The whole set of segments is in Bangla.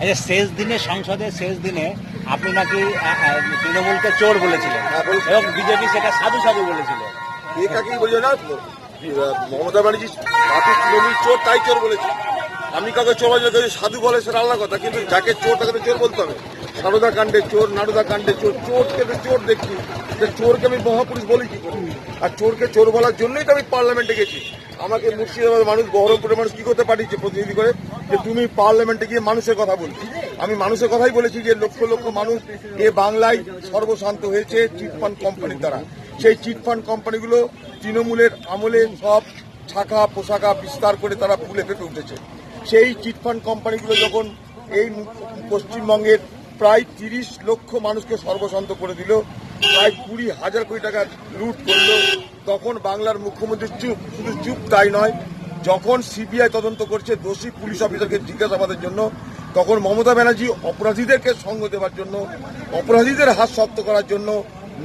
আচ্ছা, শেষ দিনে সংসদের শেষ দিনে আপনি নাকি তৃণমূলকে চোর বলেছিলেন এবং বিজেপি সেটা সাধু সাধু বলেছিল। কাকেই বলছে না, মমতা ব্যানার্জি পার্টির তৃণমূল চোর তাই চোর বলেছে। আমি কাউকে চোর বলে সাধু বলে সেটা আলাদা কথা, কিন্তু যাকে চোর তাকে চোর বলতে হবে। সারদা কাণ্ডে চোর, নারদা কাণ্ডে চোর, চোরকে তো চোর দেখছি, চোরকে আমি মহাপুরুষ বলি কি করে? আর চোরকে চোর বলার জন্যই তো আমি পার্লামেন্টে গেছি। আমাকে মুর্শিদাবাদের মানুষ, বহরমপুরের মানুষ কি করতে পাঠিয়েছে প্রতিনিধি করে যে তুমি পার্লামেন্টে গিয়ে মানুষের কথা বলছি। আমি মানুষের কথাই বলেছি যে লক্ষ লক্ষ মানুষ এ বাংলায় সর্বশান্ত হয়েছে চিটফান্ড কোম্পানির দ্বারা। সেই চিটফান্ড কোম্পানিগুলো তৃণমূলের আমলে সব শাখা পোশাখা বিস্তার করে তারা ফুলে ফেপে উঠেছে। সেই চিটফান্ড কোম্পানিগুলো যখন এই পশ্চিমবঙ্গের প্রায় 30 লক্ষ মানুষকে সর্বশান্ত করে দিল, প্রায় 20,000 কোটি টাকা লুট করল, তখন বাংলার মুখ্যমন্ত্রী চুপ। শুধু চুপ তাই নয়, যখন সিবিআই তদন্ত করছে দোষী পুলিশ অফিসারকে জিজ্ঞাসাবাদের জন্য, তখন মমতা ব্যানার্জি অপরাধীদেরকে সঙ্গ দেওয়ার জন্য, অপরাধীদের হাত শক্ত করার জন্য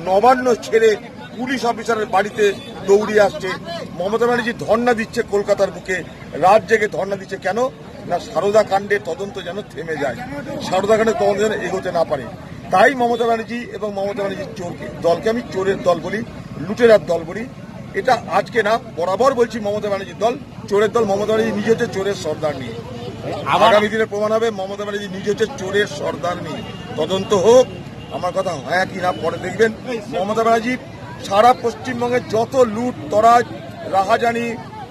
নবান্ন ছেড়ে পুলিশ অফিসারের বাড়িতে দৌড়িয়ে আসছে। মমতা ব্যানার্জি ধর্ণা দিচ্ছে কলকাতার বুকে, রাত জেগে ধর্ণা দিচ্ছে। কেন না, সারদা কাণ্ডের তদন্ত যেন থেমে যায়, সারদা কাণ্ডের তদন্ত যেন এগোতে না পারে। তাই মমতা ব্যানার্জি এবং মমতা ব্যানার্জির দলকে আমি চোরের দল বলি, লুটেরার দল বলি। এটা আজকে না, বরাবর বলছি মমতা ব্যানার্জির দল চোরের দল। মমতা ব্যানার্জি নিজে হচ্ছে চোরের সর্দার নিয়ে, আগামী দিনে প্রমাণ হবে মমতা ব্যানার্জি নিজে হচ্ছে চোরের সর্দার নিয়ে। তদন্ত হোক, আমার কথা হয় কি না পরে দেখবেন। মমতা ব্যানার্জি সারা পশ্চিমবঙ্গের যত লুট তরাজ, রাহাজানি,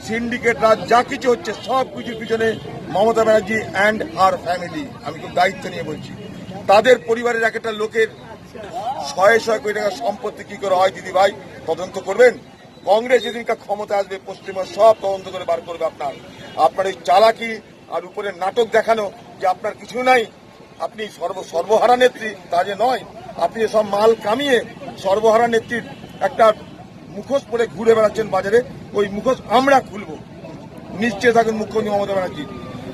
সিন্ডিকেট রাজ যা কিছু হচ্ছে সব কিছুর পিছনে Mamata Banerjee and her family. আমি খুব দায়িত্ব নিয়ে বলছি, তাদের পরিবারের এক একটা লোকের শয়ে শয়ে কোটি টাকা সম্পত্তি কি করে হয় দিদি ভাই তদন্ত করবেন। কংগ্রেস যেদিনকার ক্ষমতা আসবে পশ্চিমবঙ্গ সব তদন্ত করে বার করবে। আপনার এই চালাকি আর উপরে নাটক দেখানো যে আপনার কিছু নাই, আপনি সর্বহারা নেত্রী, তা যে নয়। আপনি এসব মাল কামিয়ে সর্বহারা নেত্রীর একটা মুখোশ পরে ঘুরে বেড়াচ্ছেন বাজারে, ওই মুখোশ আমরা খুলব। নিশ্চয় থাকুন মুখ্যমন্ত্রী মমতা ব্যানার্জি,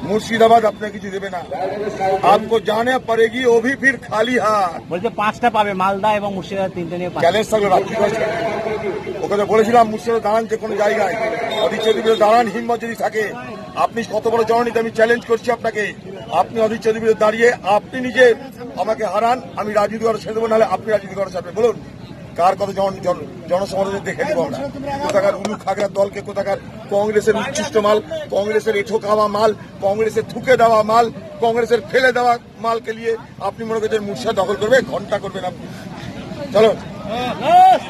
মুর্শিদাবাদ আপনাকে কিছু দেবে না। আপকো জানে পারেগি ও ভি ফির খালি হাত। বলছে 5টা পাবে, মালদা এবং মুর্শিদাবাদ 3টে নিয়ে চ্যালেঞ্জ থাকলো রাত্রি। ওকে তো বলেছিলাম মুর্শিদাবাদ দাঁড়ান যে কোনো জায়গায়, অধীর চৌধুরী দাঁড়ান, হিম্মত যদি থাকে। আপনি কত বড় জননীতি, আমি চ্যালেঞ্জ করছি আপনাকে। আপনি অধীর চৌধুরী দাঁড়িয়ে আপনি নিজে আমাকে হারান, আমি রাজনীতি করা ছেড়ে দেবো, নাহলে আপনি রাজনীতি করা ছাড়বেন। বলুন কার কত জনসমাজে দেখে দিব আমরা। কোথাকার উলু খাগড়ার দলকে, কোথাকার কংগ্রেসের উচ্ছিষ্ট মাল, কংগ্রেসের এঁঠো খাওয়া মাল, কংগ্রেসের থুকে দেওয়া মাল, কংগ্রেসের ফেলে দেওয়া মালকে নিয়ে আপনি মনে করছেন মুর্শিদাবাদ দখল করবে? ঘন্টা করবেন আপনি। চলো।